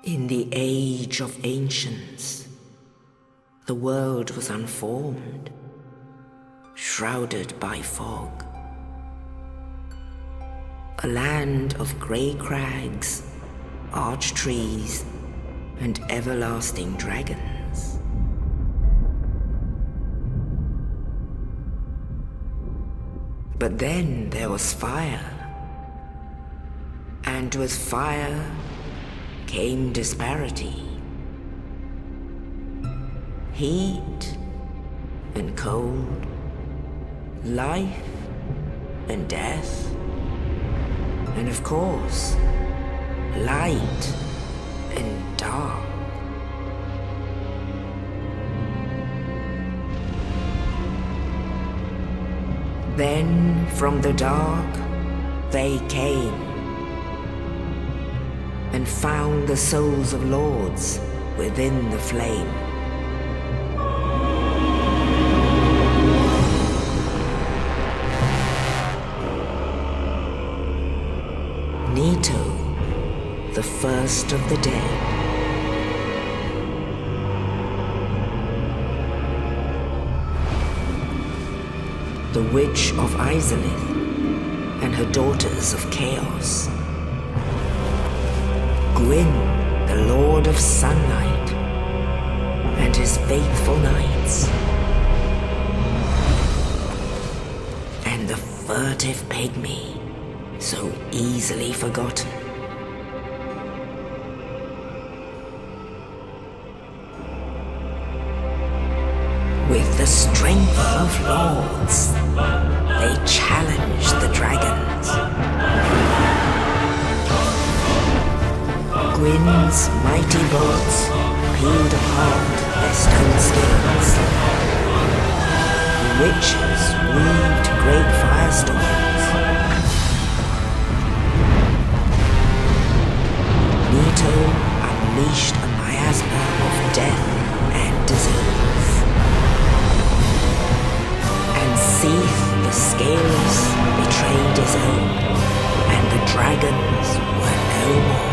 In the age of ancients, the world was unformed, shrouded by fog. A land of grey crags, arch trees, and everlasting dragons. But then there was fire, and with fire came disparity. Heat and cold, life and death, and of course, light and dark. Then from the dark they came and found the souls of lords within the flame. Nito, the first of the dead. The Witch of Izalith and her daughters of Chaos. Gwyn, the Lord of Sunlight, and his faithful knights. And the furtive pygmy, so easily forgotten. With the strength of lords, they challenged the dragons. Gwyn's mighty bolts peeled apart their stone scales. The witches weaved great firestorms. Nito unleashed a miasma of death and disease. And Seath the Scaleless betrayed his own, and the dragons were no more.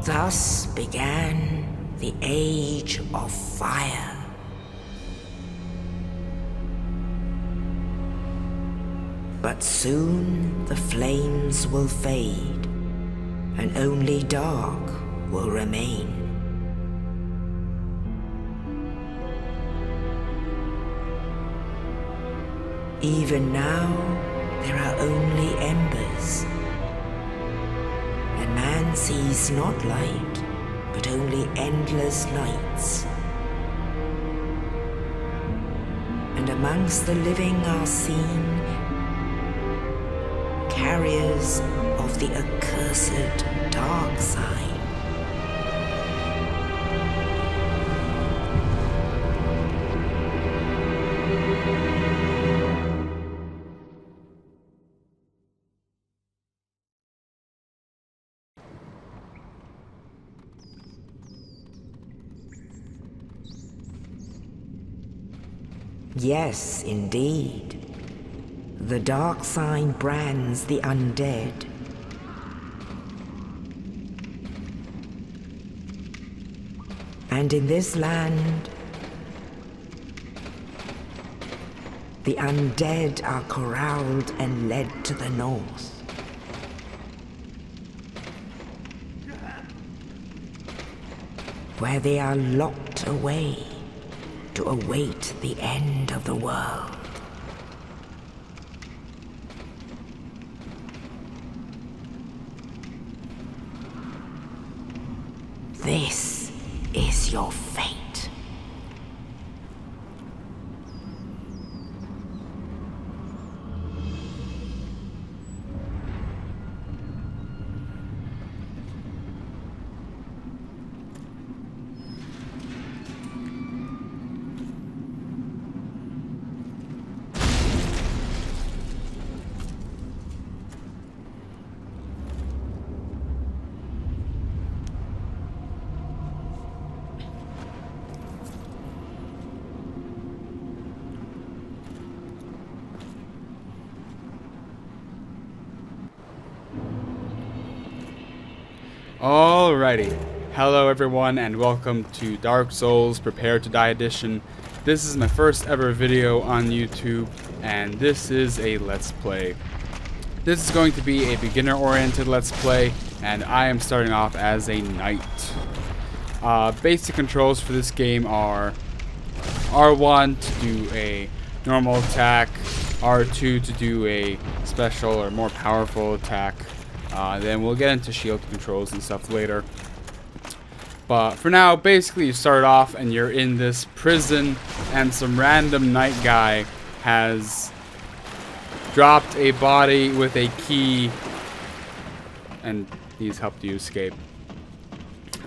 Thus began the Age of Fire. But soon the flames will fade, and only dark will remain. Even now, there are only embers, and man sees not light, but only endless nights. And amongst the living are seen carriers of the accursed dark side. Yes, indeed. The dark sign brands the undead. And in this land, the undead are corralled and led to the north. Where they are locked away to await the end of the world. This is your fate. Alrighty. Hello everyone and welcome to Dark Souls Prepare to Die Edition. This is my first ever video on YouTube and this is a Let's Play. This is going to be a beginner oriented Let's Play and I am starting off as a knight. Basic controls for this game are R1 to do a normal attack, R2 to do a special or more powerful attack. Then we'll get into shield controls and stuff later. But for now, basically you start off and you're in this prison and some random knight guy has dropped a body with a key and he's helped you escape.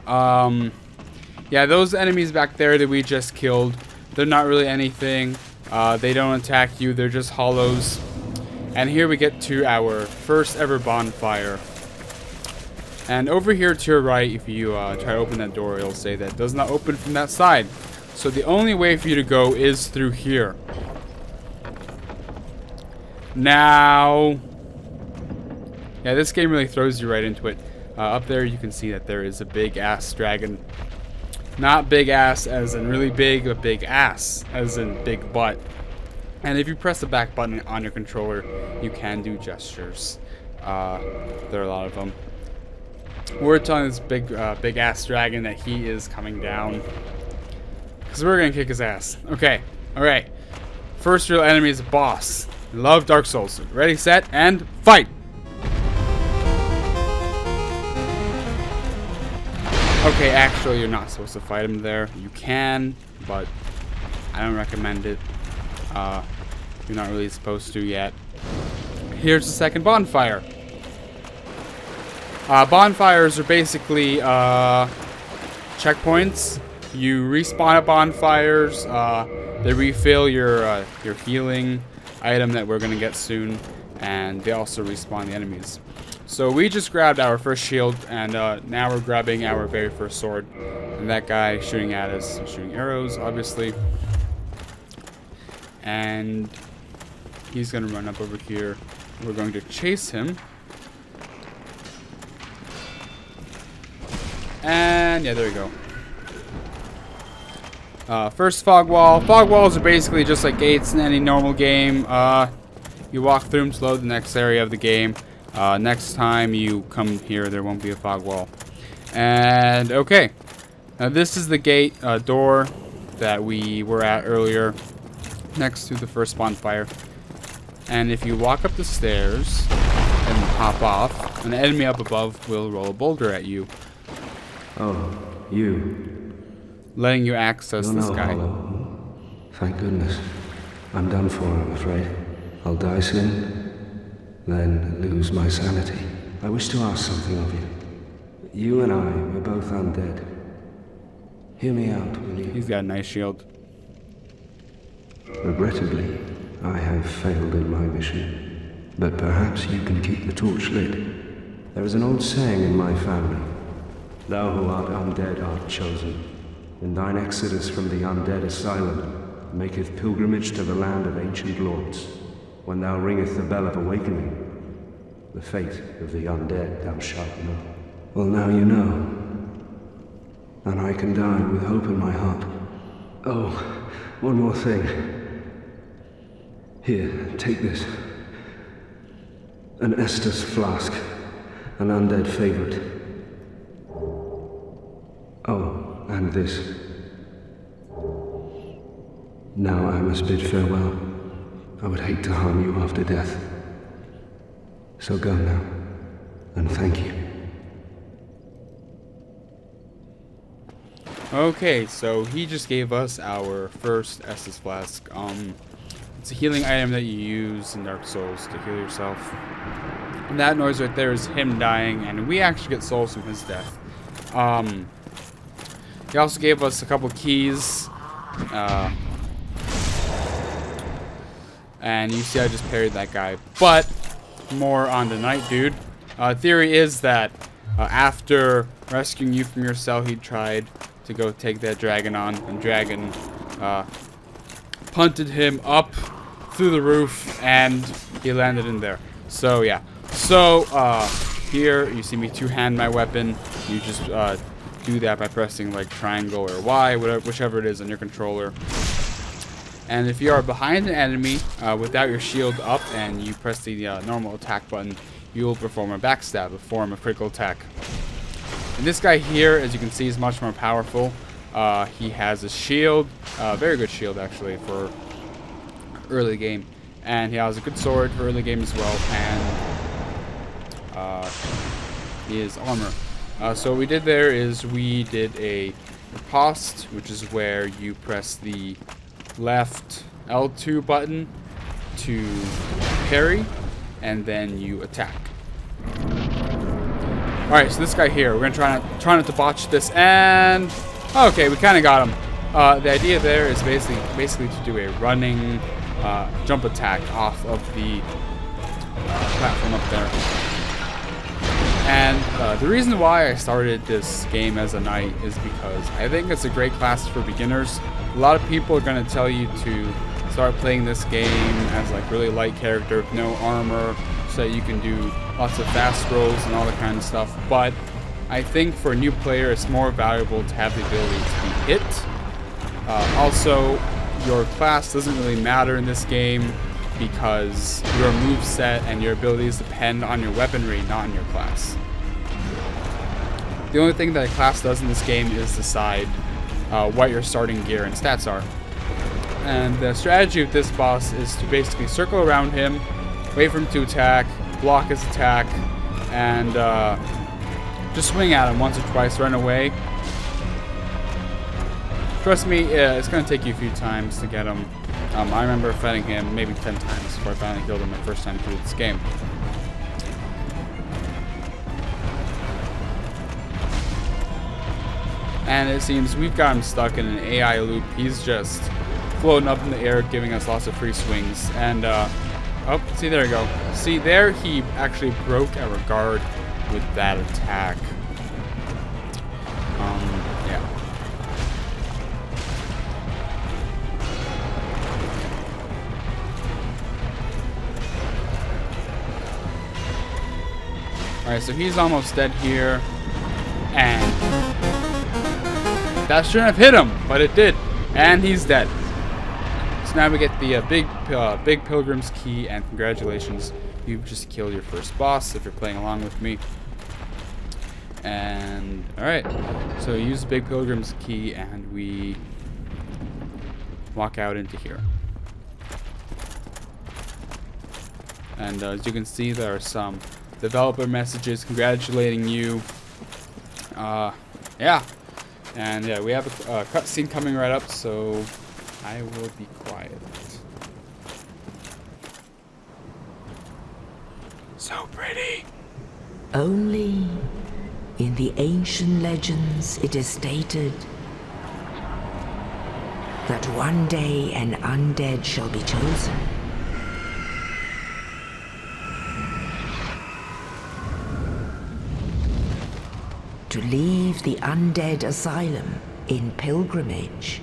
Yeah, those enemies back there that we just killed, they're not really anything. They don't attack you, they're just hollows. And here we get to our first ever bonfire. And over here to your right, if you try to open that door, it'll say that it does not open from that side. So the only way for you to go is through here. Now, yeah, this game really throws you right into it. Up there you can see that there is a big ass dragon. Not big ass as in really big, but big ass as in big butt. And if you press the back button on your controller, you can do gestures. There are a lot of them. We're telling this big ass dragon that he is coming down. Because we're going to kick his ass. Okay, alright. First real enemy is a boss. I love Dark Souls. Ready, set, and fight! Okay, actually you're not supposed to fight him there. You can, but I don't recommend it. You're not really supposed to yet. Here's the second bonfire. Bonfires are basically checkpoints. You respawn at bonfires. They refill your healing item that we're gonna get soon, and they also respawn the enemies. So we just grabbed our first shield, and now we're grabbing our very first sword. And that guy shooting at us, shooting arrows, obviously. And he's gonna run up over here. We're going to chase him. And yeah, there we go. First fog wall. Fog walls are basically just like gates in any normal game. You walk through them to load the next area of the game. Next time you come here, there won't be a fog wall. And okay, now this is the gate door that we were at earlier, next to the first bonfire. And if you walk up the stairs and hop off, an enemy up above will roll a boulder at you. Oh, you. Letting you access this guy. Hollow. Thank goodness. I'm done for, I'm afraid. I'll die soon, then lose my sanity. I wish to ask something of you. You and I, we're both undead. Hear me out, will you? He's got a nice shield. Regrettably, I have failed in my mission. But perhaps you can keep the torch lit. There is an old saying in my family. Thou who art undead art chosen. In thine exodus from the undead asylum, maketh pilgrimage to the land of ancient lords. When thou ringeth the bell of awakening, the fate of the undead thou shalt know. Well, now you know. And I can die with hope in my heart. Oh, one more thing. Here, take this. An Estus flask. An undead favorite. Oh, and this. Now I must bid farewell. I would hate to harm you after death. So go now, and thank you. Okay, so he just gave us our first Estus flask. It's a healing item that you use in Dark Souls to heal yourself. And that noise right there is him dying, and we actually get souls from his death. He also gave us a couple keys. And you see I just parried that guy. But more on the knight dude. Theory is that after rescuing you from your cell, he tried to go take that dragon on, and dragon punted him up through the roof, and he landed in there. So yeah. So here, you see me two-hand my weapon. You just do that by pressing like triangle or Y, whichever it is on your controller. And if you are behind an enemy without your shield up and you press the normal attack button, you will perform a backstab, a form of critical attack. And this guy here, as you can see, is much more powerful. He has a shield, very good shield actually for early game. And he has a good sword for early game as well, and he has armor. So what we did there is we did a riposte, which is where you press the left L2 button to parry, and then you attack. Alright, so this guy here, we're gonna try not to botch this, and okay, we kind of got him. The idea there is basically to do a running jump attack off of the platform up there. And the reason why I started this game as a knight is because I think it's a great class for beginners. A lot of people are going to tell you to start playing this game as like really light character with no armor so that you can do lots of fast rolls and all that kind of stuff. But I think for a new player it's more valuable to have the ability to be hit. Also, your class doesn't really matter in this game because your moveset and your abilities depend on your weaponry, not on your class. The only thing that a class does in this game is decide what your starting gear and stats are. And the strategy of this boss is to basically circle around him, wait for him to attack, block his attack, and just swing at him once or twice, run away. Trust me, it's going to take you a few times to get him. I remember fighting him maybe 10 times before I finally killed him my first time through this game. And it seems we've got him stuck in an AI loop. He's just floating up in the air, giving us lots of free swings. And, oh, see, there you go. See, there he actually broke our guard with that attack. Yeah. Alright, so he's almost dead here. And that shouldn't have hit him, but it did. And he's dead. So now we get the big Pilgrim's Key, and congratulations, you've just killed your first boss if you're playing along with me. And alright, so we use the big Pilgrim's Key and we walk out into here. And as you can see, there are some developer messages congratulating you. Yeah. And yeah, we have a cutscene coming right up, so I will be quiet. So pretty. Only in the ancient legends it is stated that one day an undead shall be chosen. To leave the undead asylum in pilgrimage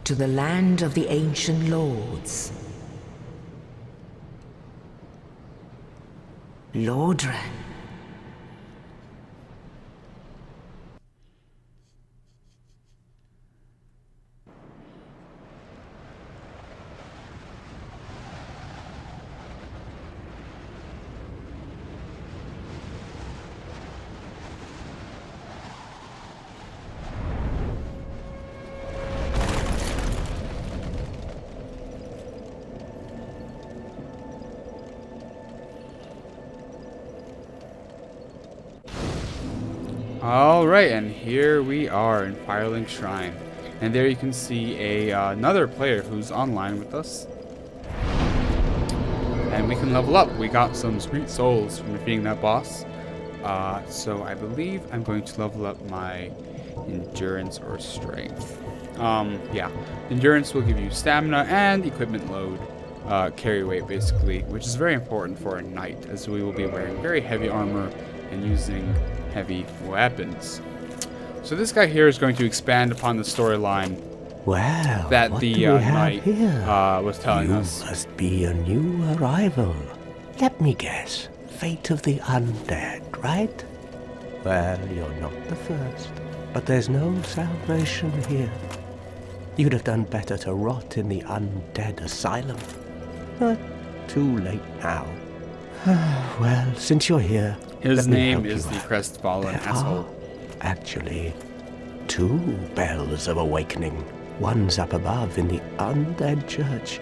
to the land of the ancient lords. Lordran. Alright, and here we are in Firelink Shrine. And there you can see another player who's online with us. And we can level up. We got some sweet souls from defeating that boss. So I believe I'm going to level up my endurance or strength. Yeah. Endurance will give you stamina and equipment load. Carry weight, basically, which is very important for a knight, as we will be wearing very heavy armor and using heavy weapons. So this guy here is going to expand upon the storyline that the knight was telling us. You must be a new arrival. Let me guess. Fate of the undead, right? Well, you're not the first. But there's no salvation here. You'd have done better to rot in the undead asylum. But too late now. Well, since you're here, His let me name help is you the out. crestfallen There asshole. are actually 2 bells of awakening. One's up above in the undead church.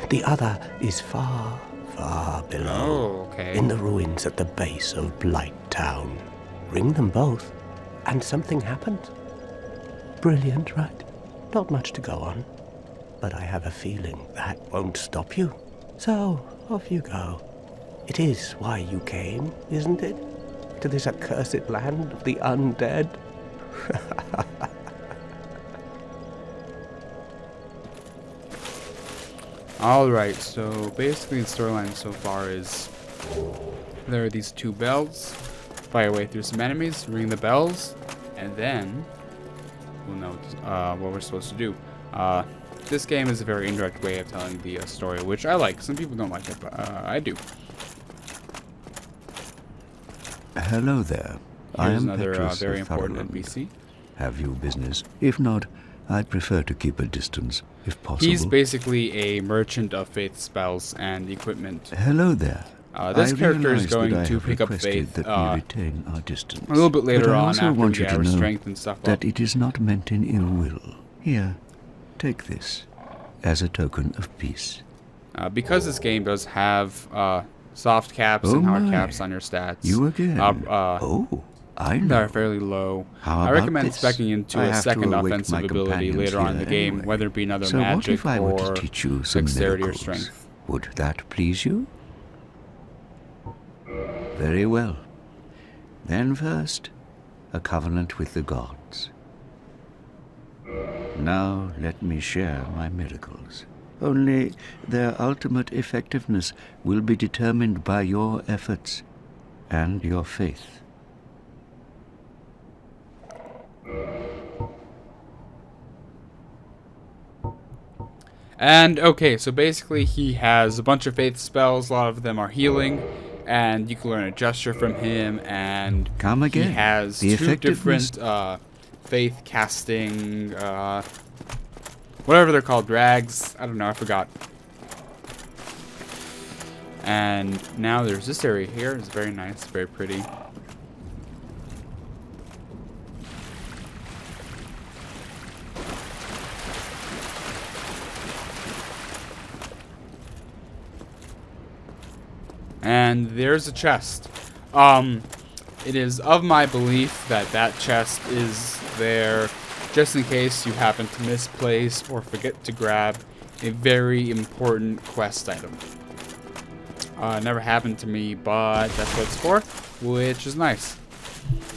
The other is far, far below. Oh, okay. In the ruins at the base of Blight Town. Ring them both, and something happens. Brilliant, right? Not much to go on. But I have a feeling that won't stop you. So, off you go. It is why you came, isn't it? To this accursed land of the undead? Alright, so basically the storyline so far is there are these 2 bells. Fight our way through some enemies, ring the bells, and then we'll know what we're supposed to do. This game is a very indirect way of telling the story, which I like. Some people don't like it, but I do. Hello there. I Here's am another Petrus very of important Thurland. NPC. Have you business? If not, I'd prefer to keep a distance, if possible. He's basically a merchant of faith spells and equipment. Hello there. This I character is realize going that I to have pick up requested faith that we retain our distance. a little bit later But I on also after want we you get to our know strength and stuff that up. it is not meant in ill will. Here, take this as a token of peace. Because this game does have soft caps Oh and hard my. caps on your stats. You again? Oh. I That know. are fairly low. How I about recommend this? specking into I a have to second awake offensive my ability companions later on in the here game, anyway. whether it be another So what magic if I were to or teach you some dexterity or miracles? strength. Would that please you? Very well. Then first, a covenant with the gods. Now let me share my miracles. Only their ultimate effectiveness will be determined by your efforts and your faith. And okay, so basically he has a bunch of faith spells. A lot of them are healing, and you can learn a gesture from him. And Come again. he has The 2 effectiveness- different faith casting, whatever they're called, drags. I don't know, I forgot. And now there's this area here. It's very nice, very pretty. And there's a chest. It is of my belief that that chest is there just in case you happen to misplace or forget to grab a very important quest item. Never happened to me, but that's what it's for, which is nice.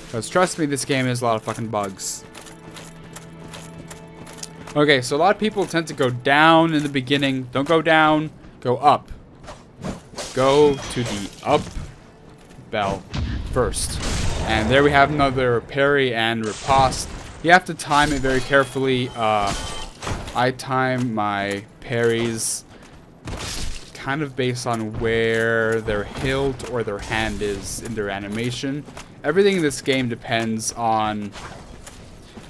Because trust me, this game has a lot of fucking bugs. Okay, so a lot of people tend to go down in the beginning. Don't go down, go up. Go to the up bell first. And there we have another parry and riposte. You have to time it very carefully. I time my parries kind of based on where their hilt or their hand is in their animation. Everything in this game depends on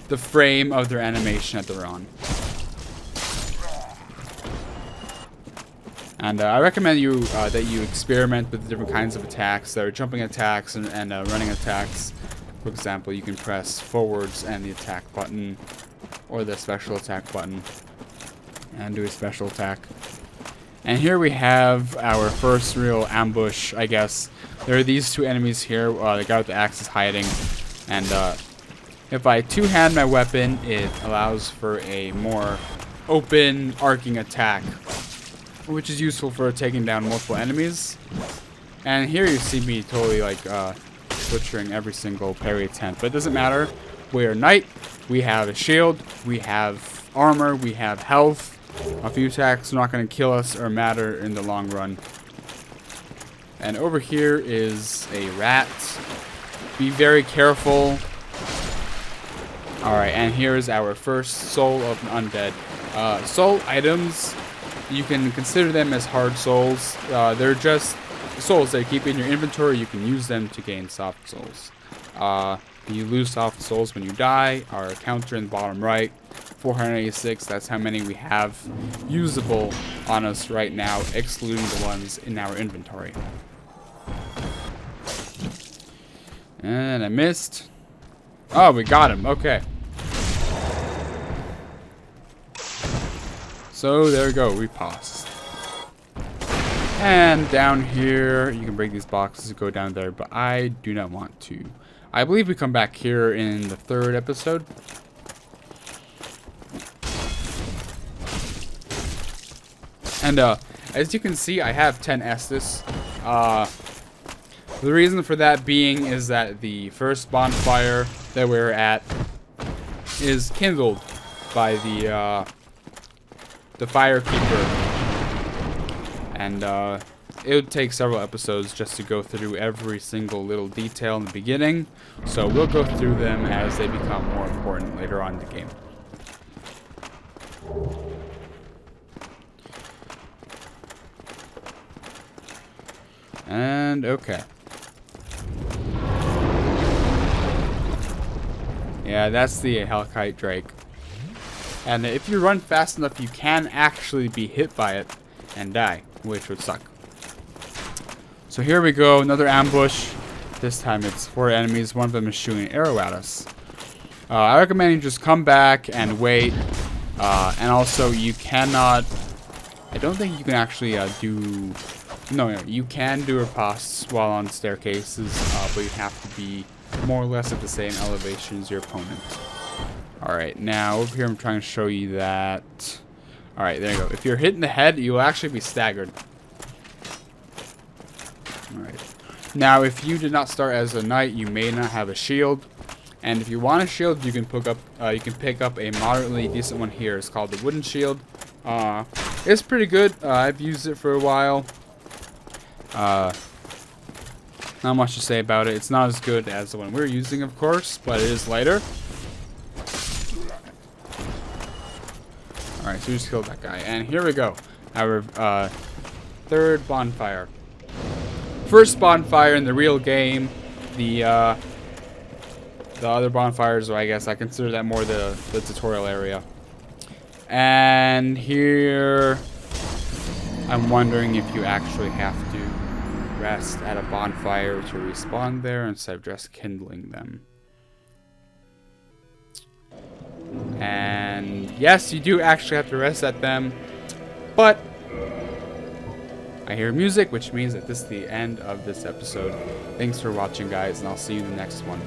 the frame of their animation that they're on. And I recommend you that you experiment with different kinds of attacks. There are jumping attacks and running attacks. For example, you can press forwards and the attack button, or the special attack button, and do a special attack. And here we have our first real ambush, I guess. There are these 2 enemies here. The guy with the axe is hiding. And if I two-hand my weapon, it allows for a more open, arcing attack, which is useful for taking down multiple enemies. And here you see me totally like butchering every single parry attempt, but it doesn't matter. We are knight, we have a shield, we have armor, we have health. A few attacks are not going to kill us or matter in the long run. And over here is a rat. Be very careful. Alright, and here is our first soul of an undead. Soul items, you can consider them as hard souls. They're just souls that you keep in your inventory, you can use them to gain soft souls. You lose soft souls when you die. Our counter in the bottom right, 486. That's how many we have usable on us right now, excluding the ones in our inventory. And I missed. Oh, we got him. Okay. So there we go. We paused. And down here, you can break these boxes to go down there, but I do not want to. I believe we come back here in the 3rd episode. And as you can see, I have 10 Estus. The reason for that being is that the first bonfire that we're at is kindled by the Firekeeper. And it would take several episodes just to go through every single little detail in the beginning. So we'll go through them as they become more important later on in the game. And okay. Yeah, that's the Hellkite Drake. And if you run fast enough, you can actually be hit by it and die, which would suck. So here we go, another ambush. This time it's 4 enemies. One of them is shooting an arrow at us. I recommend you just come back and wait. And also, you cannot... I don't think you can actually do... No, you can do ripostes while on staircases, but you have to be more or less at the same elevation as your opponent. Alright, now over here I'm trying to show you that... Alright, there you go. If you're hit in the head, you will actually be staggered. Alright. Now, if you did not start as a knight, you may not have a shield. And if you want a shield, you can pick up a moderately decent one here. It's called the wooden shield. It's pretty good. I've used it for a while. Not much to say about it. It's not as good as the one we're using, of course, but it is lighter. Alright, so we just killed that guy. And here we go. Our 3rd bonfire. First bonfire in the real game. The other bonfires, I guess I consider that more the tutorial area. And here, I'm wondering if you actually have to rest at a bonfire to respawn there instead of just kindling them. And yes, you do actually have to rest at them, but I hear music, which means that this is the end of this episode. Thanks for watching, guys, and I'll see you in the next one.